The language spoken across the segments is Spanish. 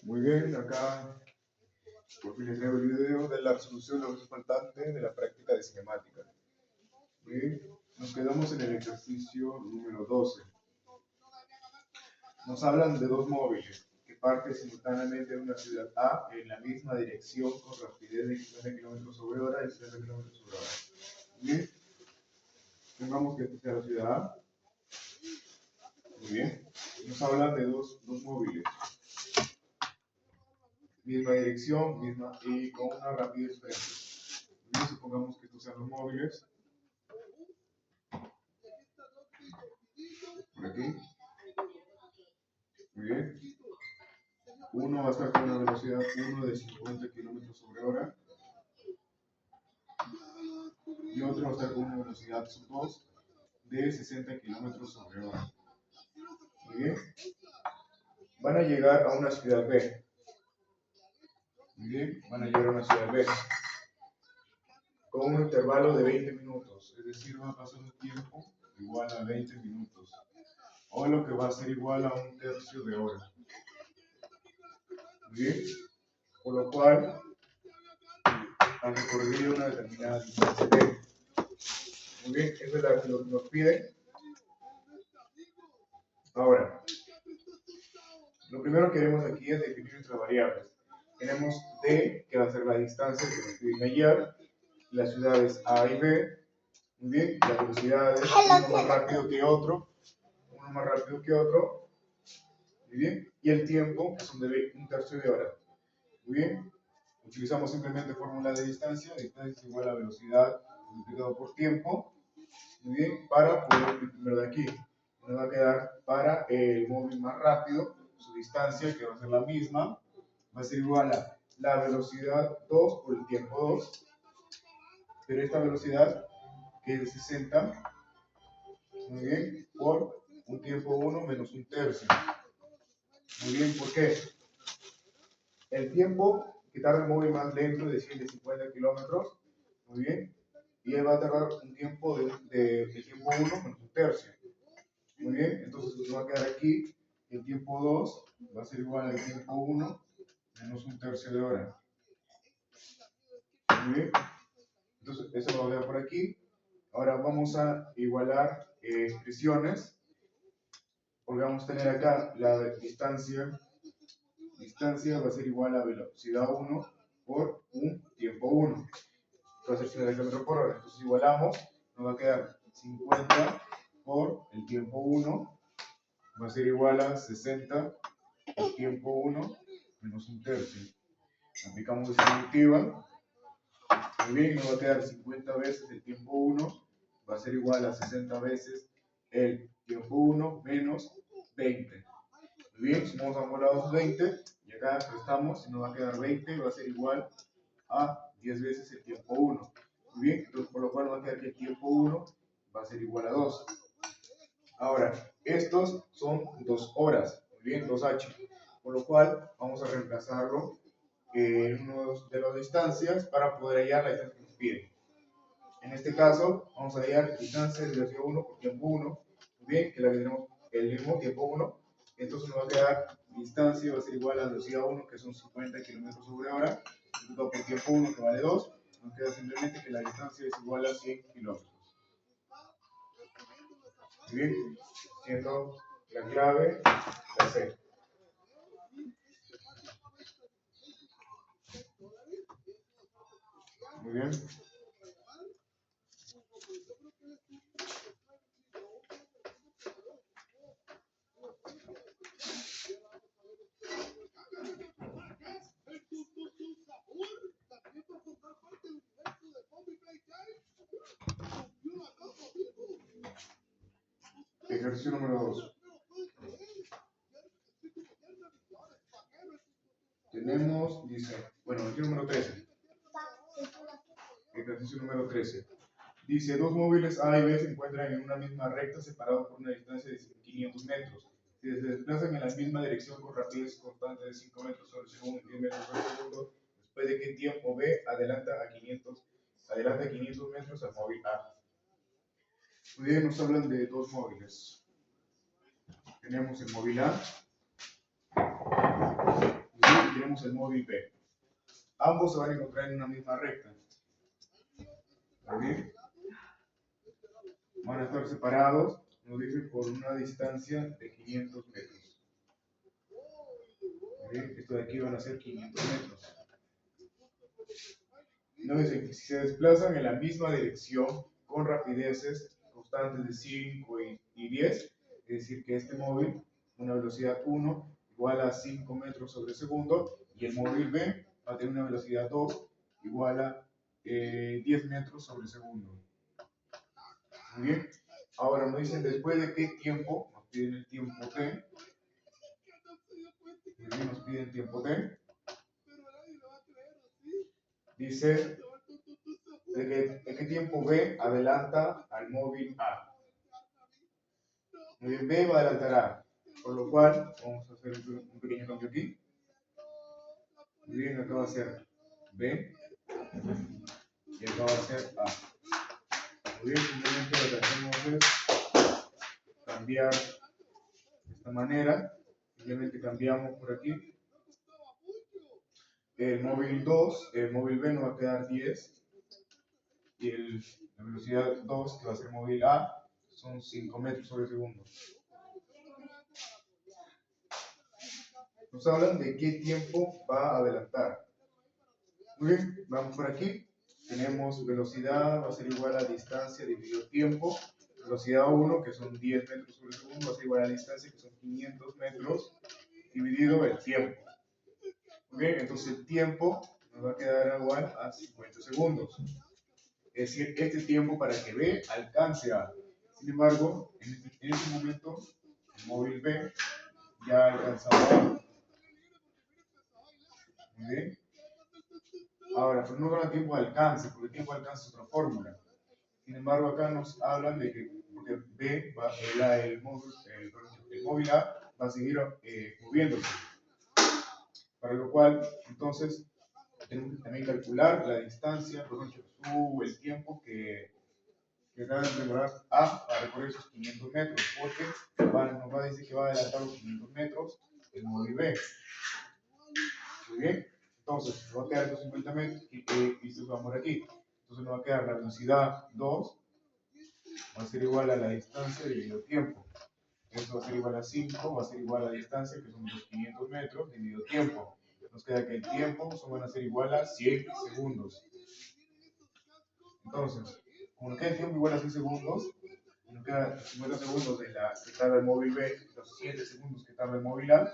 Muy bien, acá por fin les traigo el video de la resolución de los faltantes de la práctica de cinemática. Muy bien, nos quedamos en el ejercicio número 12. Nos hablan de dos móviles que parten simultáneamente de una ciudad A en la misma dirección con rapidez de 50 km/h y 60 km/h. Muy bien, pongamos que esta sea la ciudad A. Muy bien, nos hablan de dos móviles. Misma dirección, y con una rapidez diferente. Bien, supongamos que estos sean los móviles. Por aquí. Muy bien. Uno va a estar con una velocidad 1 de 50 km/h y otro va a estar con una velocidad 2 de 60 km/h. Muy bien. Van a llegar a una ciudad B. Muy bien, van a llegar a una ciudad B con un intervalo de 20 minutos, es decir, va a pasar un tiempo igual a 20 minutos, o lo que va a ser igual a un tercio de hora. Muy bien, por lo cual han recorrido una determinada distancia B. Muy bien, eso es lo que nos piden. Ahora, lo primero que haremos aquí es definir nuestras variables. Tenemos D, que va a ser la distancia que nos piden hallar, las ciudades A y B. Muy bien, las velocidades, uno más rápido que otro, muy bien, y el tiempo, que son de un tercio de hora. Muy bien, utilizamos simplemente fórmula de distancia es igual a velocidad multiplicado por tiempo, muy bien, para poder el primero de aquí. Nos va a quedar para el móvil más rápido, su distancia, que va a ser la misma, va a ser igual a la velocidad 2 por el tiempo 2, pero esta velocidad, que es de 60, muy bien, por un tiempo 1 menos un tercio. Muy bien, ¿por qué? El tiempo que tarda el móvil más lento es de 150 kilómetros, muy bien, y él va a tardar un tiempo de tiempo 1 menos un tercio. Muy bien, entonces nos va a quedar aquí el tiempo 2 va a ser igual al tiempo 1 menos un tercio de hora. Muy bien, entonces eso lo voy a quedar por aquí. Ahora vamos a igualar expresiones, porque vamos a tener acá la distancia va a ser igual a velocidad 1 por un tiempo 1. Va a ser 60 km por hora. Entonces igualamos, nos va a quedar 50 por el tiempo 1, va a ser igual a 60 por tiempo 1 menos un tercio. Aplicamos distributiva. Muy bien, nos va a quedar 50 veces el tiempo 1, va a ser igual a 60 veces el tiempo 1 menos 20. Muy bien, sumamos ambos lados 20 y acá restamos y nos va a quedar 20 y va a ser igual a 10 veces el tiempo 1. Muy bien, entonces por lo cual va a quedar que el tiempo 1 va a ser igual a 2. Ahora, estos son 2 horas, muy bien, 2h, por lo cual vamos a reemplazarlo en una de las distancias para poder hallar la distancia que nos piden. En este caso, vamos a hallar distancia de velocidad 1 por tiempo 1, muy bien, que la tenemos el mismo tiempo 1, entonces nos va a quedar distancia va a ser igual a velocidad 1, que son 50 km/h, multiplicado por tiempo 1, que vale 2, nos queda simplemente que la distancia es igual a 100 km. Muy bien, siendo la clave la C. Muy bien. Ejercicio número 2. Tenemos, dice, bueno, ejercicio número 13. Ejercicio número 13. Dice, dos móviles A y B se encuentran en una misma recta separados por una distancia de 500 metros. Si se desplazan en la misma dirección con rapidez constante de 5 metros sobre segundo y 10 metros por segundo, después de qué tiempo B adelanta 500 metros al móvil A. Muy bien, nos hablan de dos móviles. Tenemos el móvil A. tenemos el móvil B. Ambos se van a encontrar en una misma recta. ¿Okay? Van a estar separados, nos dice, por una distancia de 500 metros. ¿Okay? Esto de aquí van a ser 500 metros. Nos dice que si se desplazan en la misma dirección con rapideces constantes de 5 y 10, es decir, que este móvil, una velocidad 1 igual a 5 metros sobre segundo, y el móvil B va a tener una velocidad 2 igual a 10 metros sobre segundo. Muy bien. Ahora nos dicen después de qué tiempo, nos piden el tiempo t. Muy bien, nos piden tiempo t. Dice de qué tiempo B adelanta al móvil A. Muy bien, B va a adelantar A. Por lo cual, vamos a hacer un pequeño cambio aquí. Muy bien, acá va a ser B y acá va a ser A. Muy bien, simplemente lo que hacemos es cambiar de esta manera. Simplemente cambiamos por aquí. El móvil 2, el móvil B nos va a quedar 10. Y la velocidad 2, que va a ser móvil A, son 5 metros sobre segundo. Nos hablan de qué tiempo va a adelantar. Muy bien, vamos por aquí. Tenemos velocidad, va a ser igual a distancia dividido tiempo. Velocidad 1, que son 10 metros sobre segundo, va a ser igual a distancia, que son 500 metros, dividido el tiempo. Muy bien, entonces el tiempo nos va a quedar igual a 50 segundos. Es decir, este tiempo para que B alcance A. Sin embargo, en este momento, el móvil B ya ha alcanzado A. Muy bien. Ahora, pero no gana tiempo de alcance, porque el tiempo de alcance es otra fórmula. Sin embargo, acá nos hablan de que porque B va, el móvil A va a seguir moviéndose. Para lo cual, entonces, tenemos que también calcular la distancia, el tiempo que acaba de demorar A para recorrer esos 500 metros, porque nos va a decir que va a adelantar los 500 metros el móvil B. Muy bien. Entonces, nos va a quedar estos 50 metros y se va por aquí. Entonces, nos va a quedar la velocidad 2, va a ser igual a la distancia dividido tiempo. Esto va a ser igual a 5, va a ser igual a la distancia, que son los 500 metros, dividido tiempo. Nos queda que el tiempo van a ser igual a 100 segundos. Entonces, como nos queda el tiempo igual a 100 segundos, nos quedan 50 segundos de la que tarda el móvil B, los 7 segundos que tarda el móvil A,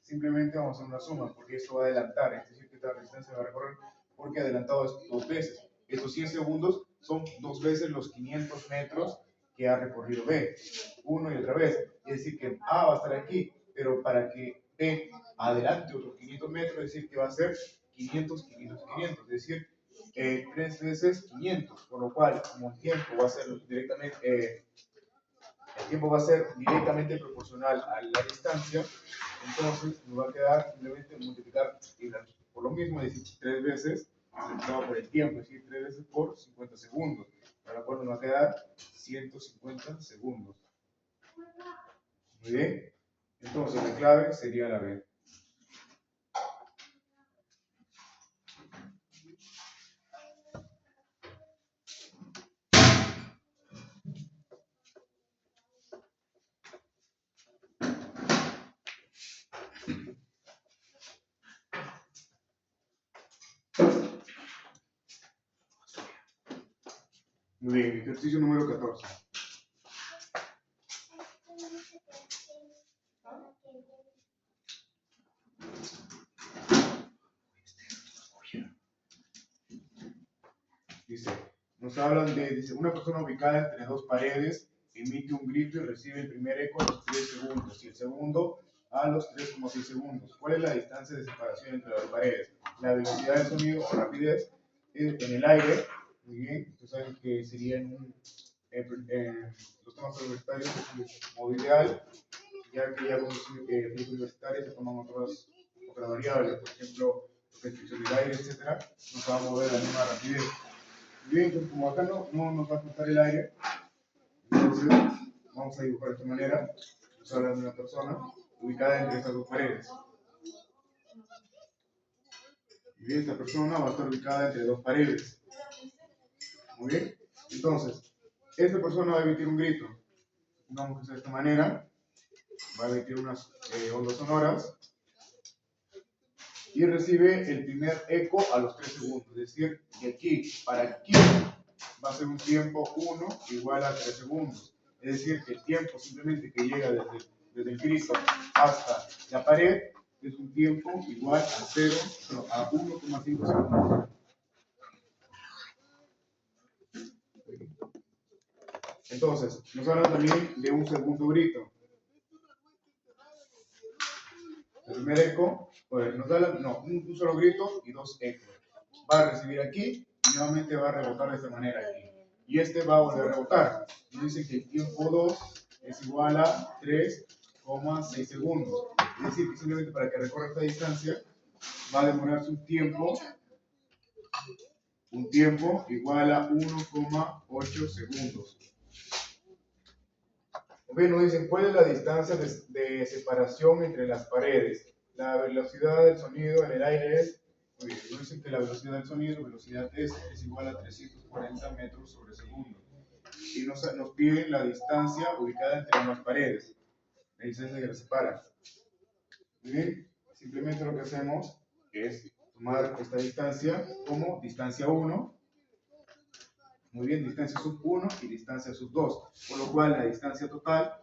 simplemente vamos a hacer una suma, porque esto va a adelantar, es decir, que esta distancia va a recorrer, porque adelantado es 2 veces. Estos 100 segundos son 2 veces los 500 metros que ha recorrido B, uno y otra vez. Es decir, que A va a estar aquí, pero para que B adelante otros 500 metros, es decir, que va a ser 500, 500, 500, es decir, 3 veces 500, por lo cual, como el tiempo va a ser directamente, proporcional a la distancia, entonces nos va a quedar simplemente multiplicar por lo mismo, es decir, 3 veces multiplicado por el tiempo, es decir, 3 veces por 50 segundos, para lo cual nos va a quedar 150 segundos. Muy bien, entonces la clave sería la B. Muy bien, ejercicio número 14. Nos hablan dice, una persona ubicada entre dos paredes emite un grito y recibe el primer eco a los 3 segundos y el segundo a los 3,6 segundos. ¿Cuál es la distancia de separación entre las paredes? La velocidad del sonido o rapidez en el aire. Muy bien, ustedes saben que sería en los temas universitarios es un modo ideal, ya que ya con los universitarios se toman otras variables, por ejemplo, restricción del aire, etcétera, nos va a mover a la misma rapidez. Bien, entonces como acá no nos va a faltar el aire, entonces vamos a dibujar de esta manera. Nos habla de una persona ubicada entre estas dos paredes. Y esta persona va a estar ubicada entre dos paredes. Muy bien. Entonces, esta persona va a emitir un grito. Supongamos que sea de esta manera. Va a emitir unas ondas sonoras. Y recibe el primer eco a los 3 segundos. Es decir, de aquí para aquí va a ser un tiempo 1 igual a 3 segundos. Es decir, que el tiempo simplemente que llega desde el grito hasta la pared es un tiempo igual a 0, no, a 1,5 segundos. Entonces, nos hablan también de un segundo grito. El primer eco, pues nos da un solo grito y dos ecos. Va a recibir aquí y nuevamente va a rebotar de esta manera aquí. Y este va a volver a rebotar. Nos dice que el tiempo 2 es igual a 3,6 segundos. Es decir, que simplemente para que recorra esta distancia va a demorarse un tiempo igual a 1,8 segundos. Nos dicen cuál es la distancia de separación entre las paredes. La velocidad del sonido en el aire es, nos dicen que la velocidad del sonido, velocidad S, es igual a 340 metros sobre segundo. Y nos piden la distancia ubicada entre ambas paredes, la distancia que las separa. Muy bien, simplemente lo que hacemos es tomar esta distancia como distancia 1. Muy bien, distancia sub 1 y distancia sub 2. Por lo cual la distancia total,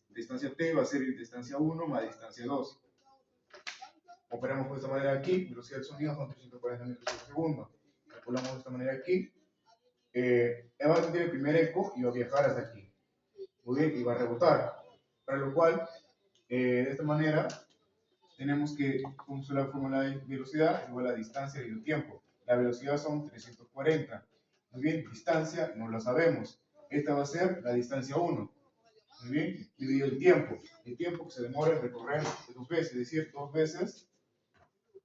distancia t, va a ser distancia 1 más distancia 2. Operamos de esta manera aquí, velocidad del sonido son 340 metros por segundo. Calculamos de esta manera aquí. Va a sentir el primer eco y va a viajar hasta aquí. Muy bien, y va a rebotar. Para lo cual, de esta manera, tenemos que usar la fórmula de velocidad igual a distancia y el tiempo. La velocidad son 340. Muy bien, distancia no la sabemos. Esta va a ser la distancia 1. Muy bien, dividido el tiempo. El tiempo que se demora en recorrer dos veces, es decir, dos veces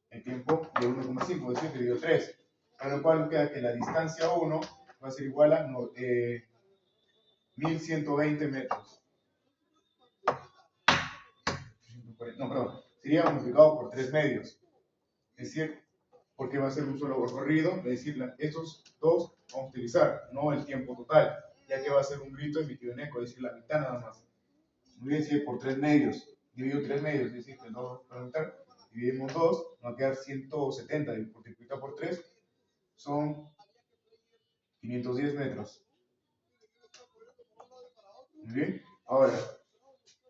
el tiempo de 1,5, es decir, dividido 3. Para lo cual queda que la distancia 1 va a ser igual a 1120 metros. No, perdón, sería multiplicado por 3 medios. Es decir, porque va a ser un solo recorrido, es decir, estos dos vamos a utilizar, no el tiempo total, ya que va a ser un grito emitido en eco, es decir, la mitad nada más. Muy bien, si por 3 medios, divido 3 medios, es decir, que 2 para la mitad, dividimos 2, nos va a quedar 170, multiplicado por 3, son 510 metros. Muy bien, ahora,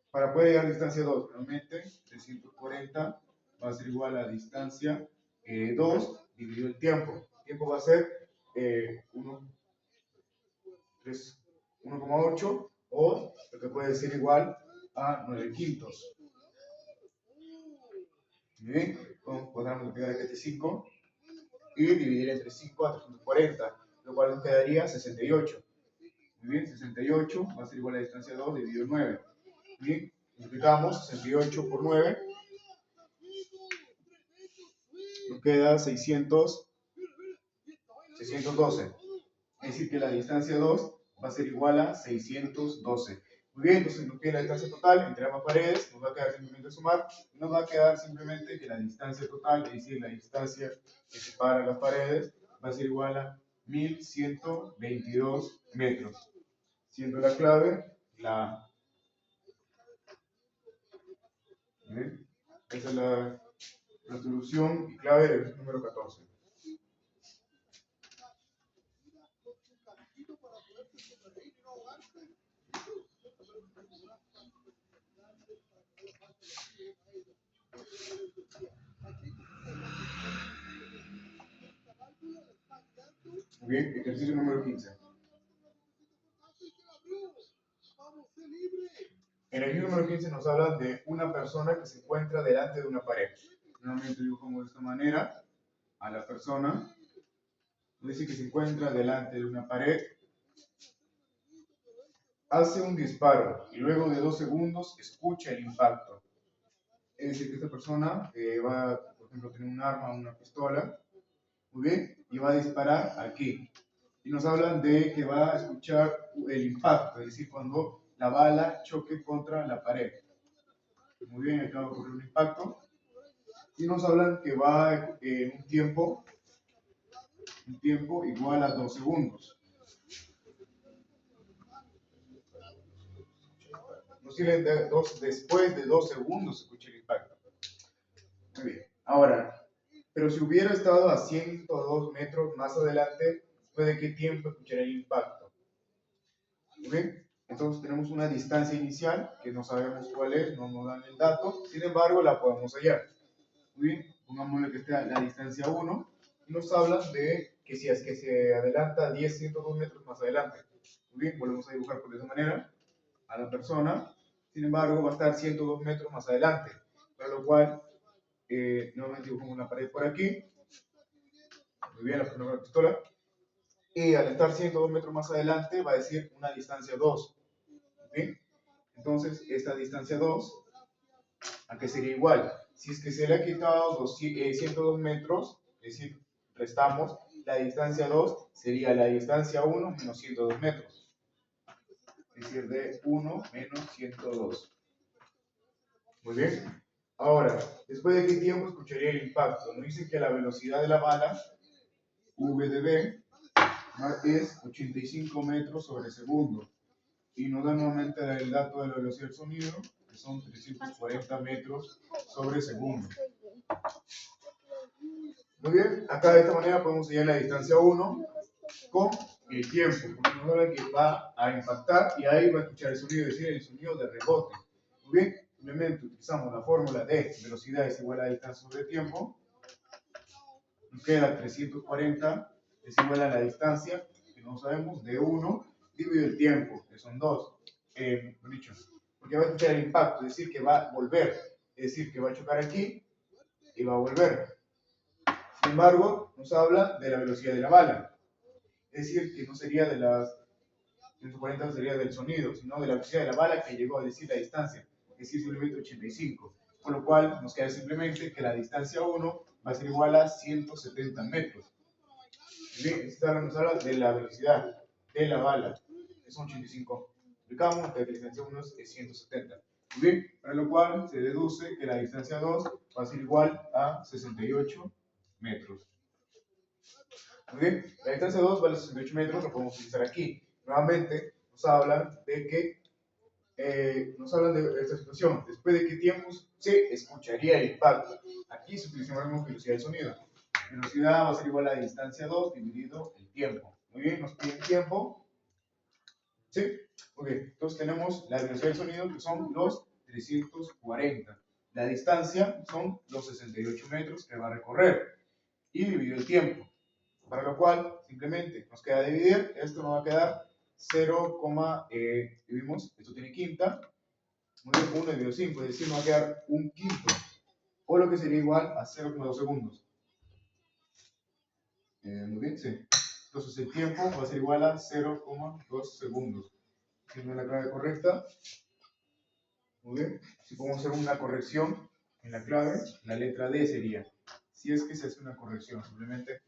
para poder llegar a distancia 2, realmente, 340 va a ser igual a distancia 2 dividido el tiempo. El tiempo va a ser 1,8 o lo que puede ser igual a 9 quintos. Bien, podremos multiplicar este 5 y dividir entre 5 a 340, lo cual nos quedaría 68. Muy bien, 68 va a ser igual a distancia 2 dividido 9. Bien, multiplicamos 68 por 9, nos queda 612. Es decir, que la distancia 2 va a ser igual a 612. Muy bien, entonces nos queda la distancia total entre ambas paredes, nos va a quedar simplemente sumar, y nos va a quedar simplemente que la distancia total, es decir, la distancia que separa las paredes, va a ser igual a 1122 metros. Siendo la clave la A. ¿Bien? Esa es la solución y clave del ejercicio número 14. Muy bien, ejercicio número 15. En el ejercicio número 15 nos habla de una persona que se encuentra delante de una pared. Nuevamente dibujamos de esta manera a la persona. Dice que se encuentra delante de una pared. Hace un disparo y luego de 2 segundos escucha el impacto. Es decir, que esta persona va, por ejemplo, a tener un arma, una pistola, muy bien, y va a disparar aquí. Y nos hablan de que va a escuchar el impacto, es decir, cuando la bala choque contra la pared. Muy bien, acaba de ocurrir un impacto. y nos hablan que va en un tiempo igual a 2 segundos. Después de 2 segundos se escucha el impacto. Muy bien. Ahora, pero si hubiera estado a 102 metros más adelante, ¿después de qué tiempo escucharía el impacto? Muy bien. Entonces tenemos una distancia inicial que no sabemos cuál es, no nos dan el dato, sin embargo la podemos hallar. Muy bien, pongámosle que esté a la distancia 1 y nos hablan de que si es que se adelanta 10, 102 metros más adelante. Muy bien, volvemos a dibujar por esa manera a la persona, sin embargo va a estar 102 metros más adelante, para lo cual nuevamente dibujamos una pared por aquí. Muy bien, la persona con la pistola. Y al estar 102 metros más adelante va a decir una distancia 2. ¿Bien? Entonces, esta distancia 2, ¿a qué sería igual? Si es que se le ha quitado 102 metros, es decir, restamos, la distancia 2 sería la distancia 1 menos 102 metros. Es decir, de 1 menos 102. Muy bien. Ahora, ¿después de qué tiempo escucharía el impacto? Nos dice que la velocidad de la bala, V de B, es 85 metros sobre segundo. Y nos da nuevamente el dato de la velocidad del sonido, que son 340 metros sobre segundo. Muy bien, acá de esta manera podemos hallar la distancia 1 con el tiempo, porque nos habla que va a impactar y ahí va a escuchar el sonido, es decir, el sonido de rebote. Muy bien, simplemente utilizamos la fórmula de velocidad es igual a distancia sobre tiempo. Nos queda 340 es igual a la distancia, que no sabemos, de 1 dividido el tiempo, que son 2. Dicho, porque va a escuchar el impacto, es decir, que va a volver, es decir, que va a chocar aquí y va a volver. Sin embargo, nos habla de la velocidad de la bala, es decir, que no sería de las 140, no sería del sonido, sino de la velocidad de la bala que llegó a decir la distancia, es decir, simplemente 85. Con lo cual, nos queda simplemente que la distancia 1 va a ser igual a 170 metros. Bien, esta nos habla de la velocidad de la bala, que son 85. Aplicamos que la distancia 1 es 170. Muy bien, para lo cual se deduce que la distancia 2 va a ser igual a 68 metros. Muy bien, la distancia 2 vale 68 metros, lo podemos utilizar aquí. Nuevamente, nos hablan de esta situación. Después de qué tiempo se escucharía el impacto. Aquí se utilizaremos velocidad del sonido. Velocidad va a ser igual a la distancia 2 dividido el tiempo. Muy bien, nos pide el tiempo. ¿Sí? Ok, entonces tenemos la velocidad del sonido que son los 340. La distancia son los 68 metros que va a recorrer. Y dividido el tiempo. Para lo cual, simplemente nos queda dividir. Esto nos va a quedar 0, dividimos, esto tiene quinta. Muy bien, 1 dividido 5, es decir, nos va a quedar un quinto. O lo que sería igual a 0,2 segundos. Muy bien, sí. Entonces el tiempo va a ser igual a 0,2 segundos. Siendo la clave correcta. Muy bien. Si podemos hacer una corrección en la clave, la letra D sería. Si es que se hace una corrección, simplemente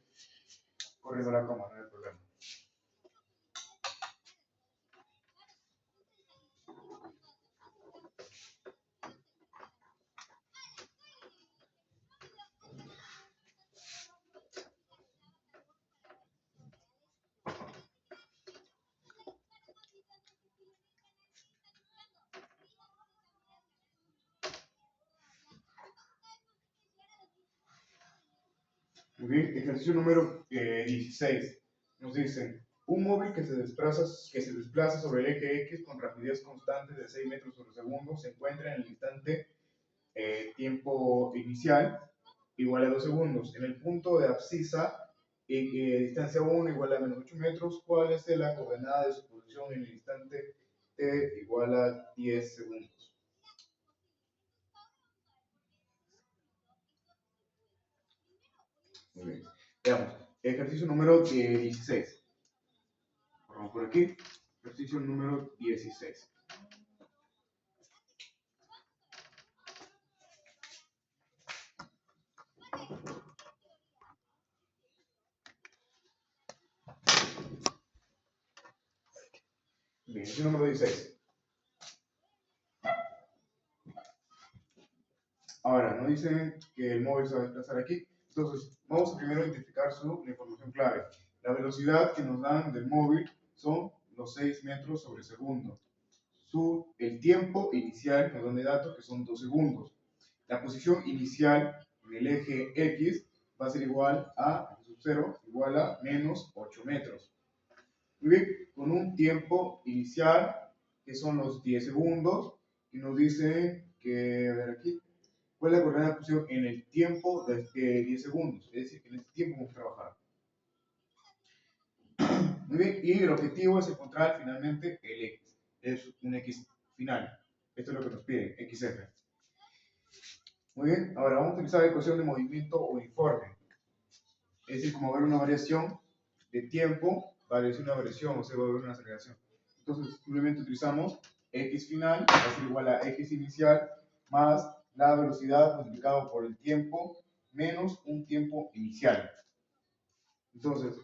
corriendo la coma, no hay problema. Muy bien, ejercicio número 16. Nos dicen, un móvil que se desplaza sobre el eje X con rapidez constante de 6 metros por segundo se encuentra en el instante tiempo inicial igual a 2 segundos. En el punto de abscisa, distancia 1 igual a menos 8 metros, ¿cuál es la coordenada de su posición en el instante t igual a 10 segundos? Muy bien. Veamos, ejercicio número 16. Vamos por aquí. Ejercicio número 16. Bien, ejercicio número 16. Ahora, nos dicen que el móvil se va a desplazar aquí. Entonces, vamos a primero identificar la información clave. La velocidad que nos dan del móvil son los 6 metros sobre segundo. El tiempo inicial nos dan de datos que son 2 segundos. La posición inicial en el eje X va a ser igual a X sub 0 igual a menos 8 metros. Muy bien, con un tiempo inicial que son los 10 segundos y nos dice que, a ver aquí, ¿cuál es la coordenada de posición en el tiempo de 10 segundos? Es decir, en este tiempo vamos a trabajar. Muy bien, y el objetivo es encontrar finalmente el X. Es un X final. Esto es lo que nos piden, XF. Muy bien, ahora vamos a utilizar la ecuación de movimiento uniforme. Es decir, como ver una variación de tiempo, variación de una variación, o sea, va a haber una aceleración. Entonces, simplemente utilizamos X final, va a ser igual a X inicial, más la velocidad multiplicado por el tiempo, menos un tiempo inicial. Entonces,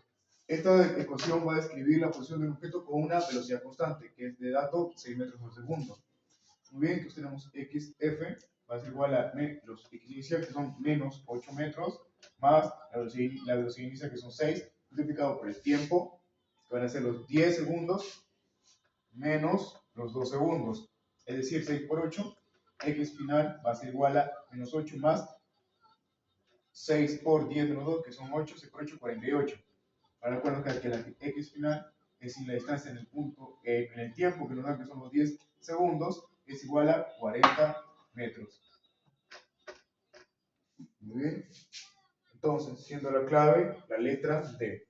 esta ecuación va a describir la posición del objeto con una velocidad constante, que es de dato 6 metros por segundo. Muy bien, entonces tenemos XF, va a ser igual a los X inicial, que son menos 8 metros, más la velocidad inicial, que son 6, multiplicado por el tiempo, que van a ser los 10 segundos, menos los 2 segundos. Es decir, 6 por 8, X final va a ser igual a menos 8 más 6 por 10 menos 2, que son 8, 6 por 8, 48. Ahora recuerden que la X final es la distancia en el punto, en el tiempo que nos dan, que son los 10 segundos, es igual a 40 metros. Muy bien. Entonces, siendo la clave la letra D.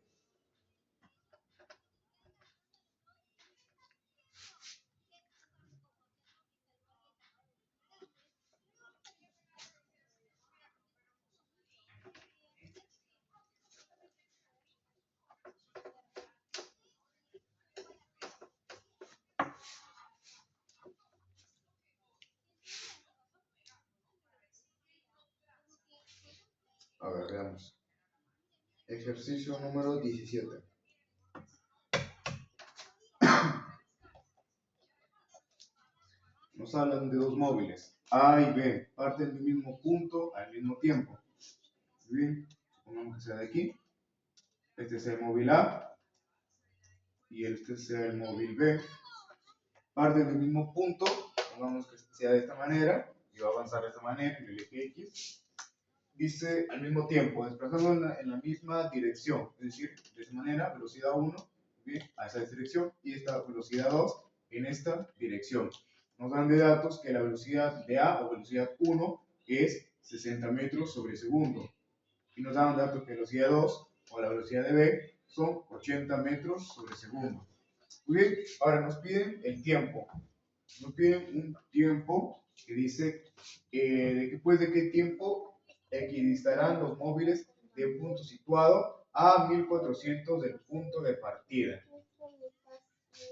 A ver, veamos. Ejercicio número 17. Nos hablan de dos móviles, A y B, parten del mismo punto al mismo tiempo. Muy bien, supongamos que sea de aquí. Este sea el móvil A y este sea el móvil B. Parten del mismo punto, supongamos que sea de esta manera, y va a avanzar de esta manera en el eje X. Dice al mismo tiempo, desplazando en la misma dirección, es decir, de esa manera, velocidad 1 bien, a esa dirección y esta velocidad 2 en esta dirección. Nos dan de datos que la velocidad de A o velocidad 1 es 60 metros sobre segundo y nos dan datos que la velocidad 2 o la velocidad de B son 80 metros sobre segundo. Muy bien, ahora nos piden el tiempo. Nos piden un tiempo que dice después de qué tiempo equidistarán los móviles de un punto situado a 1400 del punto de partida.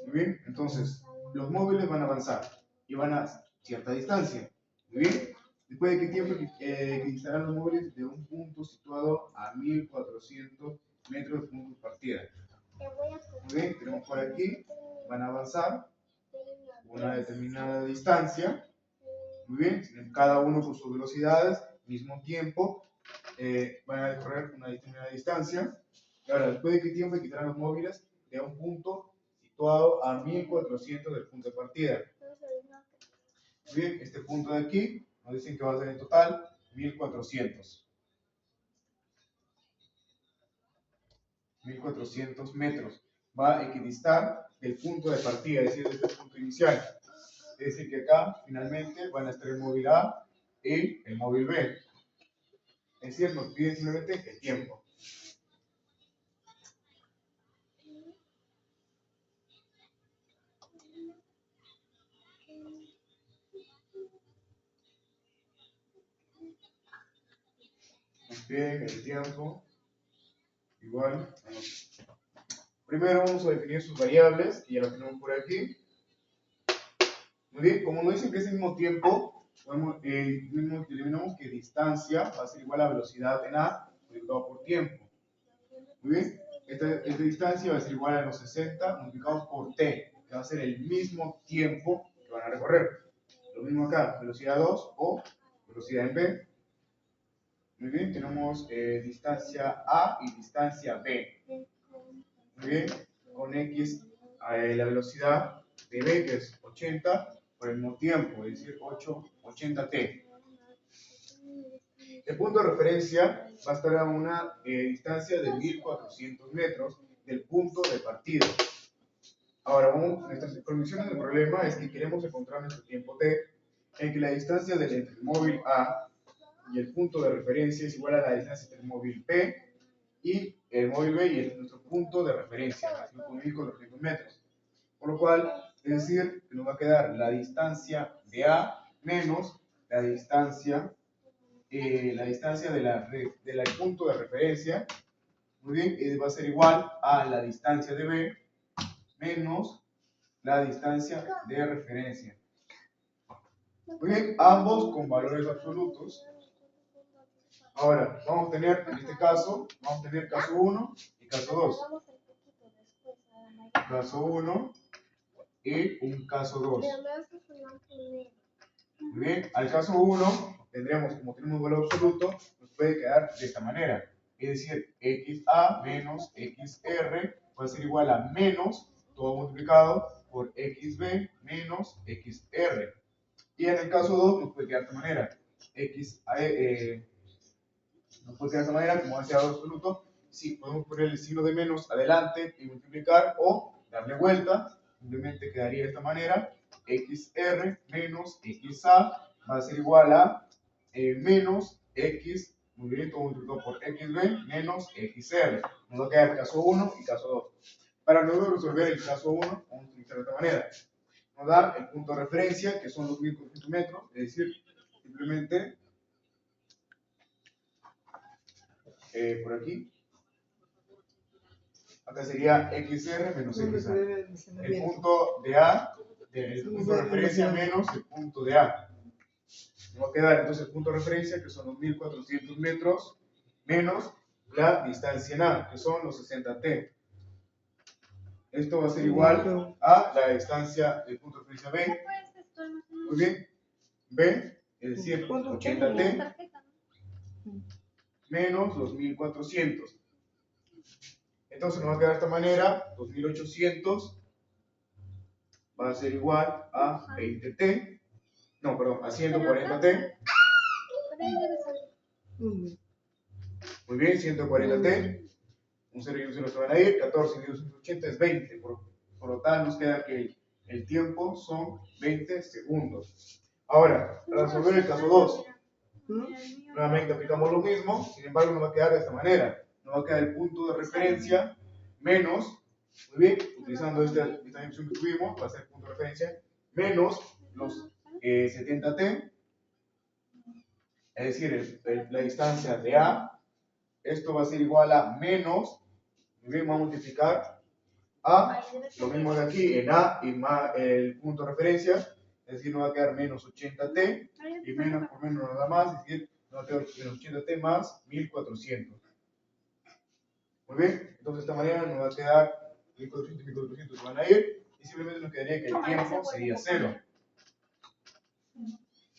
Muy bien, entonces los móviles van a avanzar y van a cierta distancia. Muy bien, después de qué tiempo equidistarán los móviles de un punto situado a 1400 metros del punto de partida. Muy bien, tenemos por aquí, van a avanzar una determinada distancia. Muy bien, cada uno con sus velocidades, mismo tiempo, van a recorrer una determinada distancia. Y ahora, después de qué tiempo quitarán los móviles de un punto situado a 1400 del punto de partida. Muy bien, este punto de aquí nos dicen que va a ser en total 1400. 1400 metros. Va a equidistar del punto de partida, es decir, de este punto inicial. Es decir, que acá finalmente van a estar el móvil A y el móvil B. Es decir, nos piden simplemente el tiempo. Nos piden el tiempo. Igual. Primero vamos a definir sus variables, que ya lo tenemos por aquí. Muy bien, como nos dicen que es el mismo tiempo, determinamos que distancia va a ser igual a velocidad en A multiplicado por tiempo. Muy bien, esta distancia va a ser igual a los 60 multiplicados por T, que va a ser el mismo tiempo que van a recorrer. Lo mismo acá, velocidad 2 o velocidad en B. Muy bien, tenemos distancia A y distancia B. Muy bien, con X la velocidad de B, que es 80, por el mismo tiempo, es decir, 80t. El punto de referencia va a estar a una distancia de 1400 metros del punto de partida. Ahora, nuestras condiciones del problema es que queremos encontrar nuestro tiempo t en que la distancia entre el móvil A y el punto de referencia es igual a la distancia entre el móvil P y el móvil B y nuestro punto de referencia, así con 1400 metros. Por lo cual, es decir, que nos va a quedar la distancia de A menos la distancia del punto de referencia, muy bien, y va a ser igual a la distancia de B menos la distancia de referencia. Muy bien, ambos con valores absolutos. Ahora, vamos a tener, en este caso, vamos a tener caso 1 y caso 2. Caso 1 y un caso 2. Muy bien, al caso 1 tendremos, como tenemos un valor absoluto, nos puede quedar de esta manera. Es decir, XA menos XR va a ser igual a menos, todo multiplicado, por XB menos XR. Y en el caso 2 nos puede quedar de esta manera. Nos puede quedar de esta manera, como es valor absoluto. Sí, podemos poner el signo de menos adelante y multiplicar o darle vuelta. Simplemente quedaría de esta manera. XR menos XA va a ser igual a menos X, muy bien, todo multiplicado por XB menos XR. Nos va a quedar caso 1 y caso 2. Para luego resolver el caso 1, vamos a utilizar de esta manera. Nos da el punto de referencia, que son los 1400 metros, es decir, simplemente por aquí. Acá sería XR menos XA. El punto de A, el punto de referencia menos el punto de A. Nos va a quedar entonces el punto de referencia, que son los 1400 metros, menos la distancia en A, que son los 60t. Esto va a ser igual a la distancia del punto de referencia B. Muy bien. B, es decir, 80t menos los 1400. Entonces nos va a quedar de esta manera, 2800 va a ser igual a 20t, no, perdón, a 140t. Muy bien, 140t. Un 0 y un 0 se van a ir, 14 dividido 180 es 20. Por lo tanto, nos queda que el tiempo son 20 segundos. Ahora, para resolver el caso 2, nuevamente aplicamos lo mismo, sin embargo nos va a quedar de esta manera. Nos va a quedar el punto de referencia menos, muy bien, utilizando esta definición que tuvimos, va a ser el punto de referencia, menos los 70t, es decir, la distancia de A. Esto va a ser igual a menos, muy bien, vamos a multiplicar A, lo mismo de aquí, en A y más el punto de referencia, es decir, nos va a quedar menos 80t, y menos por menos nada más, es decir, nos va a quedar menos 80t más 1400. Muy bien, entonces de esta manera nos va a quedar 1400 y 1400 se van a ir, y simplemente nos quedaría que el tiempo sería 0.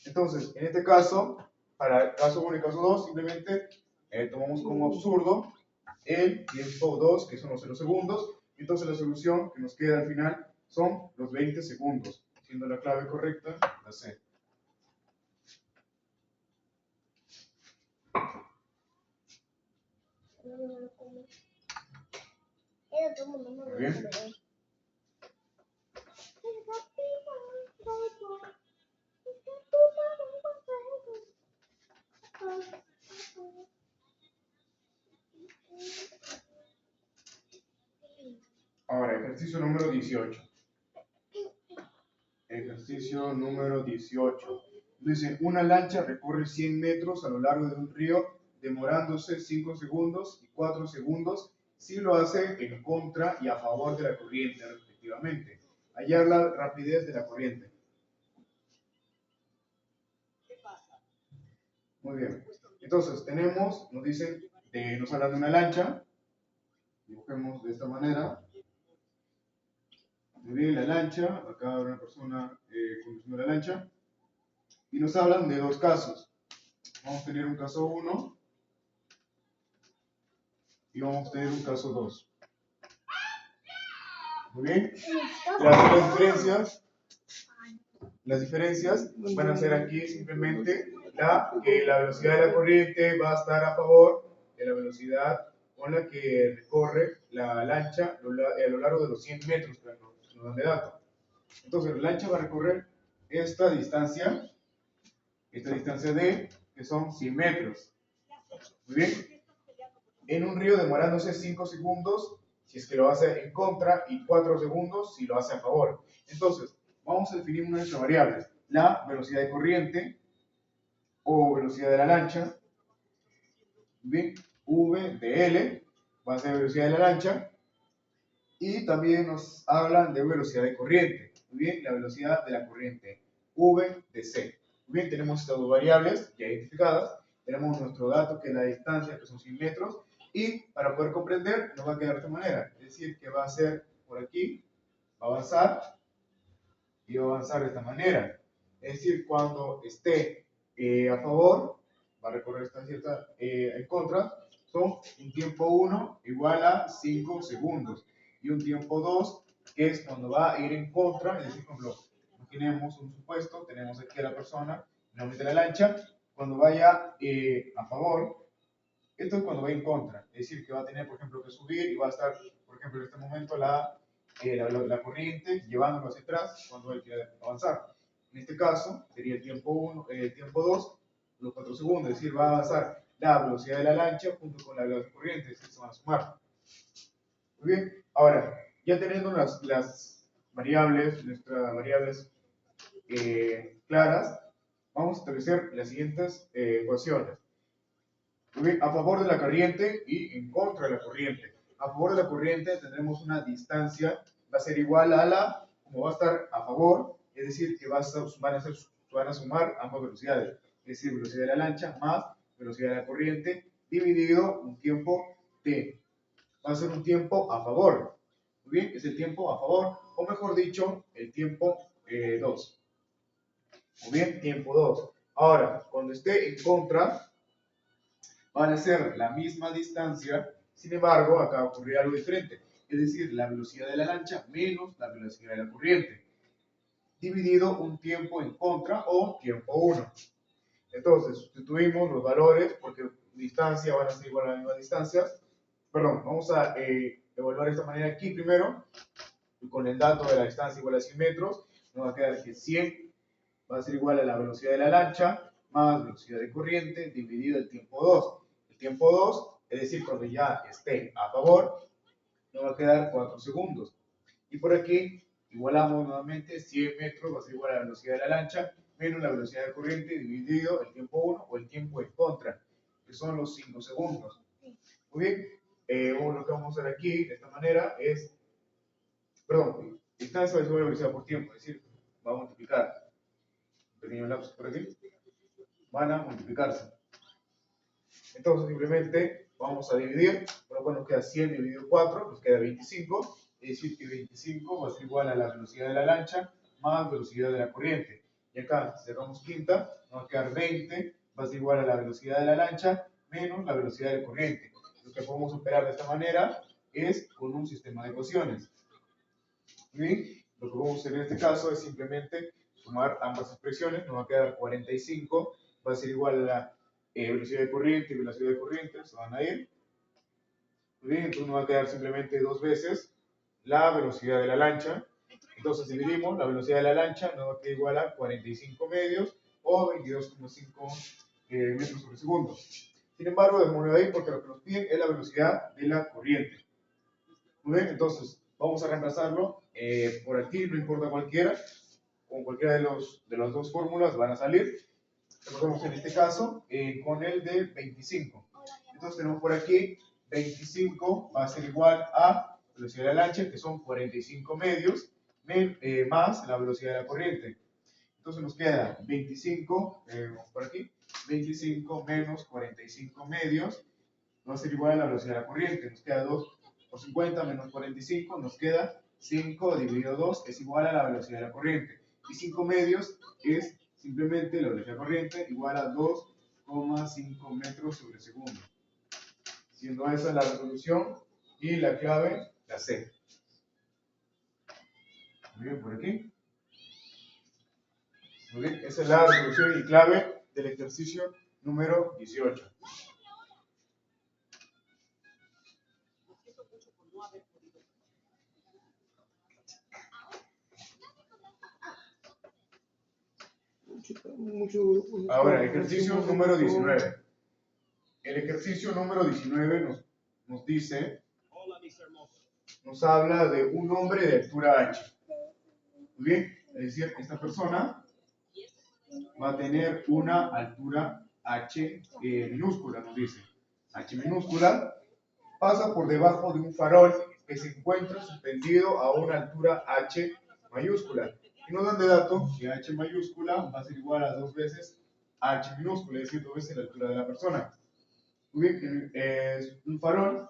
Entonces, en este caso, para el caso 1 y caso 2, simplemente tomamos como absurdo el tiempo 2, que son los 0 segundos, y entonces la solución que nos queda al final son los 20 segundos, siendo la clave correcta la C. Muy bien. Ahora, ejercicio número 18. Ejercicio número 18. Dice, una lancha recorre 100 metros a lo largo de un río, demorándose 5 segundos y 4 segundos si lo hace en contra y a favor de la corriente, respectivamente. Hallar la rapidez de la corriente. Muy bien. Entonces, tenemos, nos dicen, nos hablan de una lancha. Dibujemos de esta manera. Muy bien, la lancha. Acá hay una persona conduciendo la lancha. Y nos hablan de dos casos. Vamos a tener un caso 1 y vamos a tener un caso 2. Muy bien. Las diferencias van a ser aquí simplemente que la velocidad de la corriente va a estar a favor de la velocidad con la que recorre la lancha a lo largo de los 100 metros que nos dan de dato. Entonces, la lancha va a recorrer esta distancia D, que son 100 metros. Muy bien. En un río demorándose 5 segundos si es que lo hace en contra y 4 segundos si lo hace a favor. Entonces, vamos a definir nuestras variables. La velocidad de corriente o velocidad de la lancha. Bien, V de L va a ser velocidad de la lancha. Y también nos hablan de velocidad de corriente. Muy bien, la velocidad de la corriente. V de C. Muy bien, tenemos estas dos variables ya identificadas. Tenemos nuestro dato que es la distancia, que son 100 metros. Y para poder comprender, nos va a quedar de esta manera. Es decir, que va a ser por aquí, va a avanzar y va a avanzar de esta manera. Es decir, cuando esté a favor, va a recorrer esta cierta en contra, son un tiempo 1 igual a 5 segundos. Y un tiempo 2, que es cuando va a ir en contra, es decir, por ejemplo, imaginemos un supuesto, tenemos aquí a la persona, nuevamente la lancha, cuando vaya a favor, esto es cuando va en contra, es decir, que va a tener, por ejemplo, que subir y va a estar, por ejemplo, en este momento la corriente llevándolo hacia atrás cuando él quiere avanzar. En este caso, sería el tiempo 1, el tiempo 2, los 4 segundos, es decir, va a avanzar la velocidad de la lancha junto con la velocidad de corriente, es decir, se van a sumar. Muy bien, ahora, ya teniendo las variables, nuestras variables claras, vamos a establecer las siguientes ecuaciones. A favor de la corriente y en contra de la corriente. A favor de la corriente tendremos una distancia, va a ser igual a la, como va a estar a favor, es decir, que van a sumar ambas velocidades. Es decir, velocidad de la lancha más velocidad de la corriente dividido un tiempo t. Va a ser un tiempo a favor. Muy bien, es el tiempo a favor, o mejor dicho, el tiempo 2. Muy bien, tiempo 2. Ahora, cuando esté en contra, van a ser la misma distancia, sin embargo, acá va a ocurrir algo diferente, es decir, la velocidad de la lancha menos la velocidad de la corriente, dividido un tiempo en contra o tiempo 1. Entonces, sustituimos los valores porque distancia van a ser igual a las mismas distancias. Perdón, vamos a evaluar de esta manera aquí primero, con el dato de la distancia igual a 100 metros, nos va a quedar que 100 va a ser igual a la velocidad de la lancha más velocidad de corriente dividido el tiempo 2. El tiempo 2, es decir, cuando ya esté a favor, nos va a quedar 4 segundos. Y por aquí igualamos nuevamente 100 metros va a ser igual a la velocidad de la lancha menos la velocidad de corriente dividido el tiempo 1 o el tiempo en contra, que son los 5 segundos. Muy bien, lo que vamos a hacer aquí de esta manera es, perdón, distancia es igual a velocidad por tiempo, es decir, va a multiplicar. Pequeño lapso por aquí, van a multiplicarse. Entonces simplemente vamos a dividir, por lo cual nos queda 100 dividido 4, nos queda 25, es decir que 25 va a ser igual a la velocidad de la lancha más velocidad de la corriente. Y acá cerramos quinta, nos va a quedar 20, va a ser igual a la velocidad de la lancha menos la velocidad de la corriente. Lo que podemos operar de esta manera es con un sistema de ecuaciones. ¿Sí? Lo que vamos a hacer en este caso es simplemente sumar ambas expresiones, nos va a quedar 45, va a ser igual a la velocidad de corriente y velocidad de corriente, se van a ir. Bien, entonces nos va a quedar simplemente dos veces la velocidad de la lancha. Entonces dividimos, la velocidad de la lancha nos va a quedar igual a 45 medios o 22,5 metros sobre segundo. Sin embargo, dejémoslo ahí porque lo que nos piden es la velocidad de la corriente. Muy bien, entonces vamos a reemplazarlo por aquí, no importa cualquiera, con cualquiera de las dos fórmulas van a salir. Recordemos en este caso con el de 25. Entonces tenemos por aquí 25 va a ser igual a velocidad de la lancha, que son 45 medios, más la velocidad de la corriente. Entonces nos queda 25, por aquí, 25 menos 45 medios, va a ser igual a la velocidad de la corriente. Nos queda 2 por 50 menos 45, nos queda 5 dividido 2 es igual a la velocidad de la corriente. Y 5 medios es simplemente la velocidad de la corriente igual a 2,5 metros sobre segundo. siendo esa la resolución y la clave la C. Muy bien, por aquí. Muy bien, esa es la resolución y clave del ejercicio número 18. Ahora, ejercicio número 19. El ejercicio número 19 nos dice, nos habla de un hombre de altura H. Muy bien, es decir, esta persona va a tener una altura H minúscula, nos dice. H minúscula pasa por debajo de un farol que se encuentra suspendido a una altura H mayúscula. Y nos dan de dato que H mayúscula va a ser igual a 2 veces H minúscula, es decir, 2 veces la altura de la persona. Muy bien, es un farol,